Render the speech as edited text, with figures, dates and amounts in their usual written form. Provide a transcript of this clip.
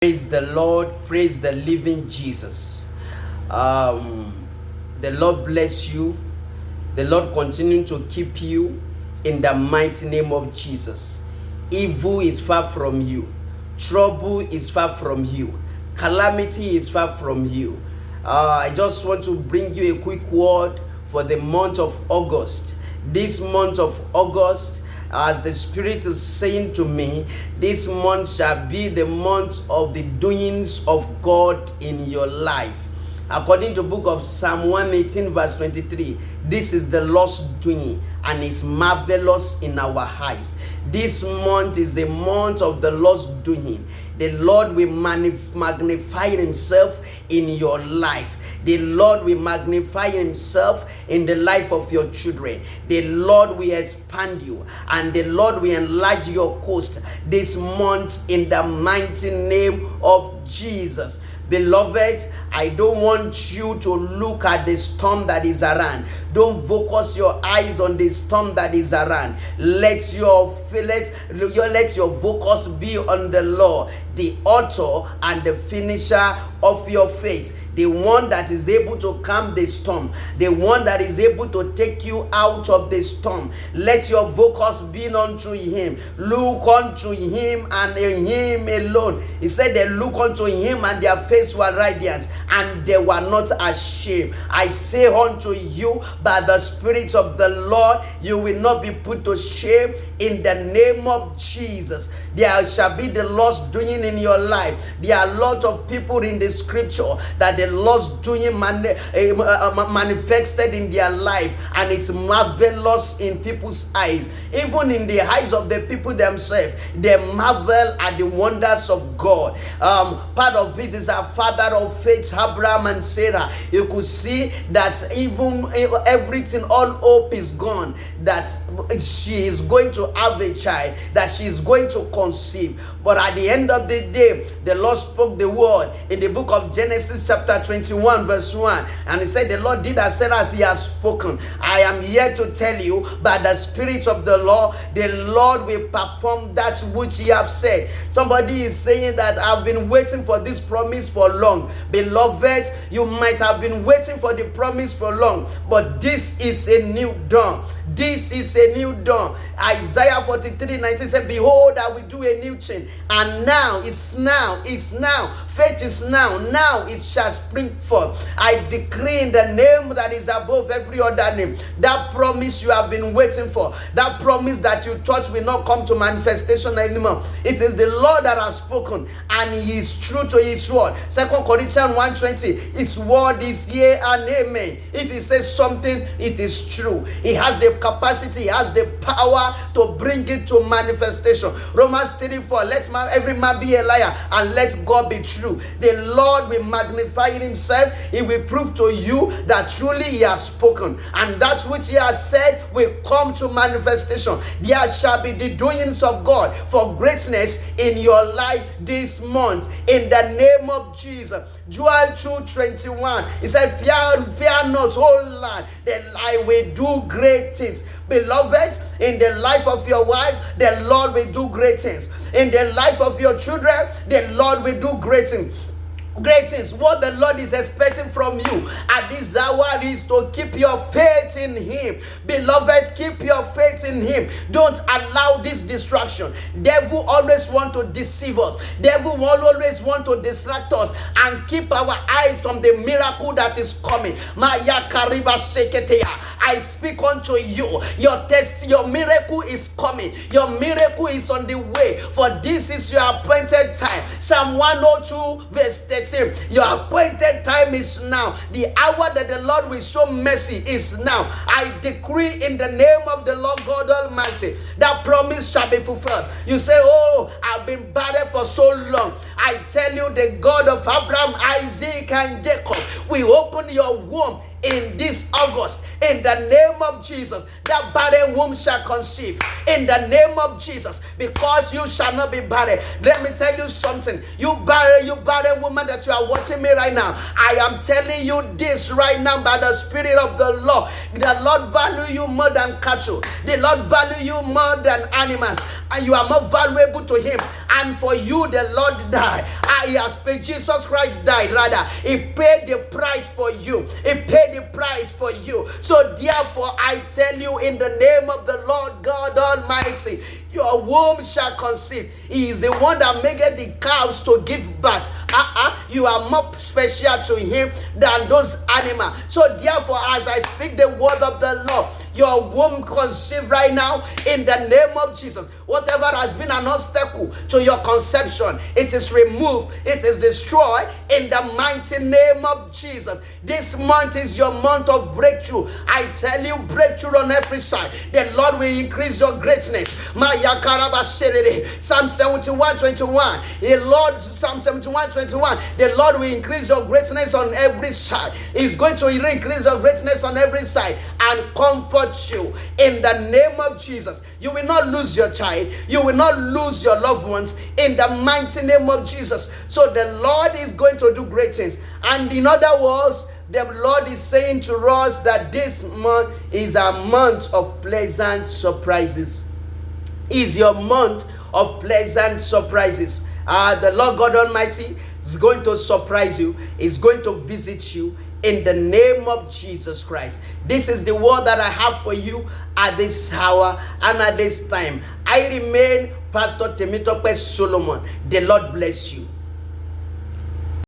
Praise the Lord, praise the living Jesus. The Lord bless you. The Lord continue to keep you in the mighty name of Jesus. Evil is far from you. Trouble is far from you. Calamity is far from you. I just want to bring you a quick word for the month of August. This month of August, as the Spirit is saying to me, this month shall be the month of the doings of God in your life. According to the book of Psalm 118 verse 23, this is the Lord's doing and is marvelous in our eyes. This month is the month of the Lord's doing. The Lord will magnify himself in your life. The Lord will magnify himself in the life of your children. The Lord will expand you and the Lord will enlarge your coast this month in the mighty name of Jesus. Beloved, I don't want you to look at the storm that is around. Don't focus your eyes on the storm that is around. Let your focus be on the Lord, the author and the finisher of your faith. The one that is able to calm the storm, the one that is able to take you out of the storm. Let your focus be unto him. Look unto him and in him alone. He said they look unto him and their face were radiant and they were not ashamed. I say unto you, by the Spirit of the Lord, you will not be put to shame in the name of Jesus. There shall be the Lord's doing in your life. There are a lot of people in the scripture that the Lord's doing manifested in their life, and it's marvelous in people's eyes. Even in the eyes of the people themselves, they marvel at the wonders of God. Part of it is our father of faith, Abraham and Sarah. You could see that even everything, all hope is gone, that she is going to have a child, that she is going to conceive. But at the end of the day, the Lord spoke the word in the book of Genesis chapter 21 verse 1. And he said, the Lord did as said as he has spoken. I am here to tell you, by the Spirit of the Lord will perform that which he has said. Somebody is saying that I've been waiting for this promise for long. Beloved, you might have been waiting for the promise for long, but this is a new dawn. This is a new dawn. Isaiah 43:19 said, behold, I will do a new thing. And now, it's now. Faith is now it shall spring forth. I decree in the name that is above every other name, that promise you have been waiting for, that promise that you thought will not come to manifestation anymore, it is the Lord that has spoken, and he is true to his word. 2 Corinthians 1:20, his word is yea and amen. If he says something, it is true. He has the capacity, he has the power to bring it to manifestation. Romans 3:4, let every man be a liar and let God be true. The Lord will magnify himself. He will prove to you that truly he has spoken, and that which he has said will come to manifestation. There shall be the doings of God for greatness in your life this month in the name of Jesus. Joel 2:21, he said, fear not, O land, that I will do great things. Beloved, in the life of your wife, the Lord will do great things. In the life of your children, the Lord will do great things. Great things. What the Lord is expecting from you at this hour is to keep your faith in him. Beloved, keep your faith in him. Don't allow this distraction. Devil always want to deceive us. Devil will always want to distract us and keep our eyes from the miracle that is coming. Maya Kariba Seketeya. I speak unto you. Your miracle is coming. Your miracle is on the way. For this is your appointed time. Psalm 102 verse 13. Your appointed time is now. The hour that the Lord will show mercy is now. I decree in the name of the Lord God Almighty, that promise shall be fulfilled. You say, oh, I've been barren for so long. I tell you, the God of Abraham, Isaac, and Jacob will open your womb in this August, in the name of Jesus. That barren womb shall conceive in the name of Jesus, because you shall not be barren. Let me tell you something. You barren woman that you are watching me right now, I am telling you this right now by the Spirit of the Lord. The Lord value you more than cattle. The Lord value you more than animals. and you are more valuable to him. And for you, the Lord died. He has paid. Jesus Christ died, rather. He paid the price for you. He paid the price for you. So therefore, I tell you, in the name of the Lord God Almighty, your womb shall conceive. He is the one that maketh the cows to give birth. You are more special to him than those animals. So therefore, as I speak the word of the Lord, your womb conceive right now in the name of Jesus. Whatever has been an obstacle to your conception, it is removed, it is destroyed in the mighty name of Jesus. This month is your month of breakthrough. I tell you, breakthrough on every side. The Lord will increase your greatness. Psalm 71:21. Psalm 71:21. The Lord will increase your greatness on every side. He's going to increase your greatness on every side and comfort you in the name of Jesus. You will not lose your child. You will not lose your loved ones in the mighty name of Jesus. So the Lord is going to do great things. And in other words, the Lord is saying to us that this month is a month of pleasant surprises. Is your month of pleasant surprises. The Lord God Almighty is going to surprise you. Is going to visit you in the name of Jesus Christ. This is the word that I have for you at this hour and at this time. I remain Pastor Temitope Solomon. The Lord bless you.